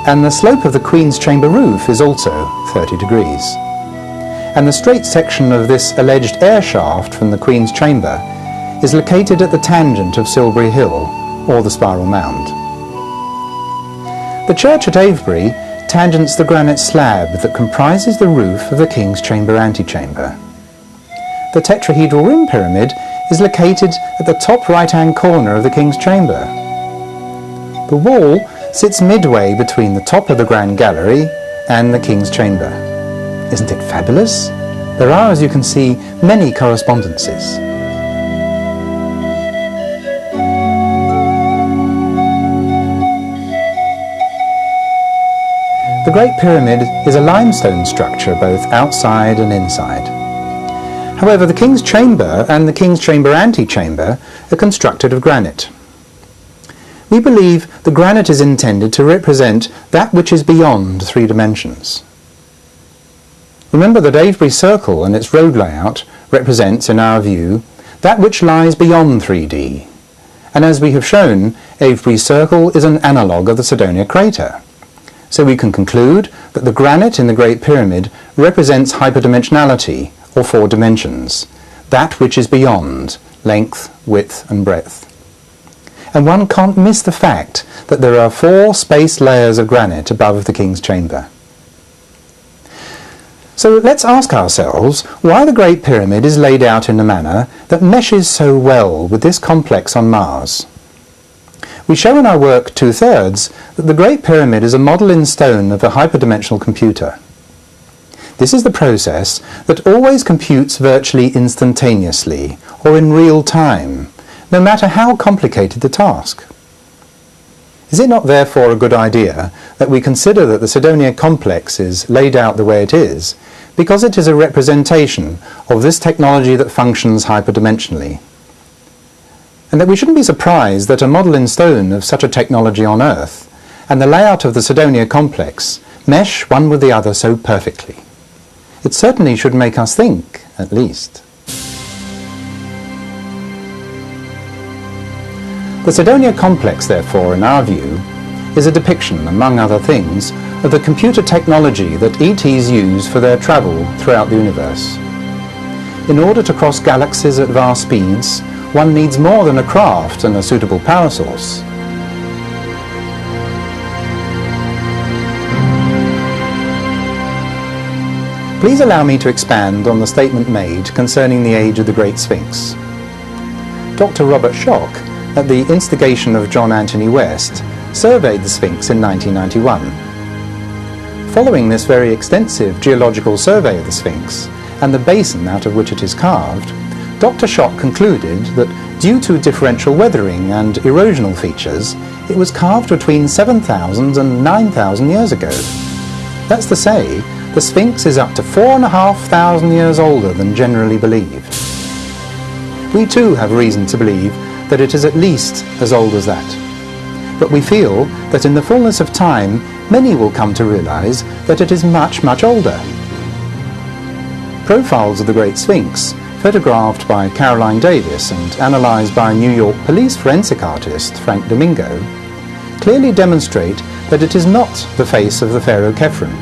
and the slope of the Queen's Chamber roof is also 30 degrees. And the straight section of this alleged air shaft from the Queen's Chamber is located at the tangent of Silbury Hill, or the Spiral Mound. The church at Avebury tangents the granite slab that comprises the roof of the King's Chamber antechamber. The tetrahedral rim pyramid is located at the top right-hand corner of the King's Chamber. The wall sits midway between the top of the Grand Gallery and the King's Chamber. Isn't it fabulous? There are, as you can see, many correspondences. The Great Pyramid is a limestone structure both outside and inside. However, the King's Chamber and the King's Chamber antechamber are constructed of granite. We believe the granite is intended to represent that which is beyond 3 dimensions. Remember that Avebury Circle and its road layout represents, in our view, that which lies beyond 3D. And as we have shown, Avebury Circle is an analogue of the Cydonia crater. So we can conclude that the granite in the Great Pyramid represents hyperdimensionality, or 4 dimensions, that which is beyond length, width and breadth. And one can't miss the fact that there are 4 spaced layers of granite above the King's Chamber. So let's ask ourselves why the Great Pyramid is laid out in a manner that meshes so well with this complex on Mars. We show in our work 2/3 that the Great Pyramid is a model in stone of a hyperdimensional computer. This is the process that always computes virtually instantaneously, or in real time, no matter how complicated the task. Is it not therefore a good idea that we consider that the Cydonia complex is laid out the way it is, because it is a representation of this technology that functions hyperdimensionally? And that we shouldn't be surprised that a model in stone of such a technology on Earth and the layout of the Cydonia complex mesh one with the other so perfectly. It certainly should make us think, at least. The Cydonia complex, therefore, in our view, is a depiction, among other things, of the computer technology that ETs use for their travel throughout the universe. In order to cross galaxies at vast speeds, one needs more than a craft and a suitable power source. Please allow me to expand on the statement made concerning the age of the Great Sphinx. Dr. Robert Schoch, at the instigation of John Anthony West, surveyed the Sphinx in 1991. Following this very extensive geological survey of the Sphinx and the basin out of which it is carved, Dr. Schoch concluded that due to differential weathering and erosional features, it was carved between 7,000 and 9,000 years ago. That's to say, the Sphinx is up to 4,500 years older than generally believed. We too have reason to believe that it is at least as old as that. But we feel that in the fullness of time, many will come to realize that it is much, much older. Profiles of the Great Sphinx, photographed by Caroline Davis and analysed by New York police forensic artist Frank Domingo, clearly demonstrate that it is not the face of the pharaoh Khephren.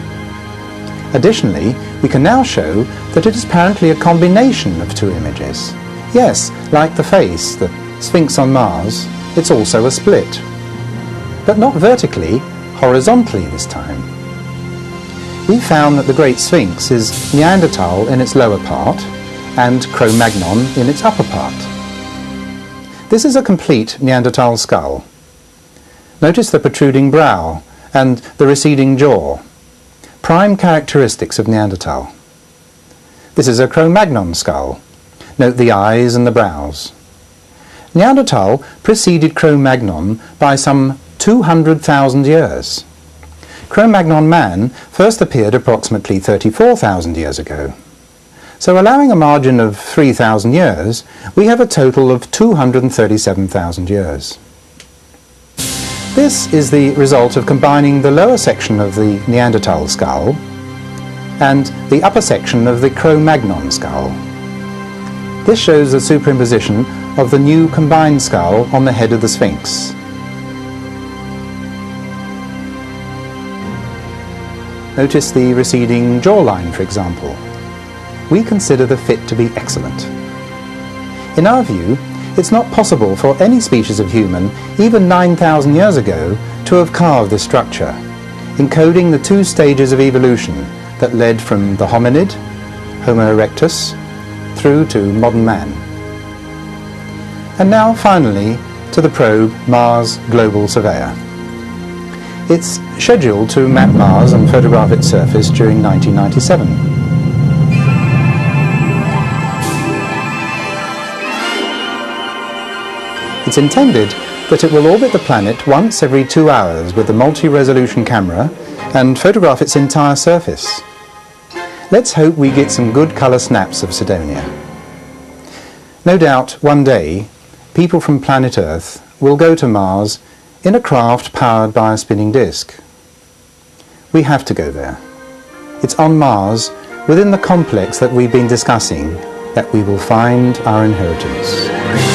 Additionally, we can now show that it is apparently a combination of two images. Yes, like the face, the Sphinx on Mars, it's also a split. But not vertically, horizontally this time. We found that the Great Sphinx is Neanderthal in its lower part and Cro-Magnon in its upper part. This is a complete Neanderthal skull. Notice the protruding brow and the receding jaw, prime characteristics of Neanderthal. This is a Cro-Magnon skull. Note the eyes and the brows. Neanderthal preceded Cro-Magnon by some 200,000 years. Cro-Magnon man first appeared approximately 34,000 years ago. So allowing a margin of 3,000 years, we have a total of 237,000 years. This is the result of combining the lower section of the Neanderthal skull and the upper section of the Cro-Magnon skull. This shows the superimposition of the new combined skull on the head of the Sphinx. Notice the receding jawline, for example. We consider the fit to be excellent. In our view, it's not possible for any species of human, even 9,000 years ago, to have carved this structure, encoding the two stages of evolution that led from the hominid, Homo erectus, through to modern man. And now, finally, to the probe Mars Global Surveyor. It's scheduled to map Mars and photograph its surface during 1997. It's intended that it will orbit the planet once every 2 hours with a multi-resolution camera and photograph its entire surface. Let's hope we get some good colour snaps of Cydonia. No doubt, one day, people from planet Earth will go to Mars in a craft powered by a spinning disk. We have to go there. It's on Mars, within the complex that we've been discussing, that we will find our inheritance.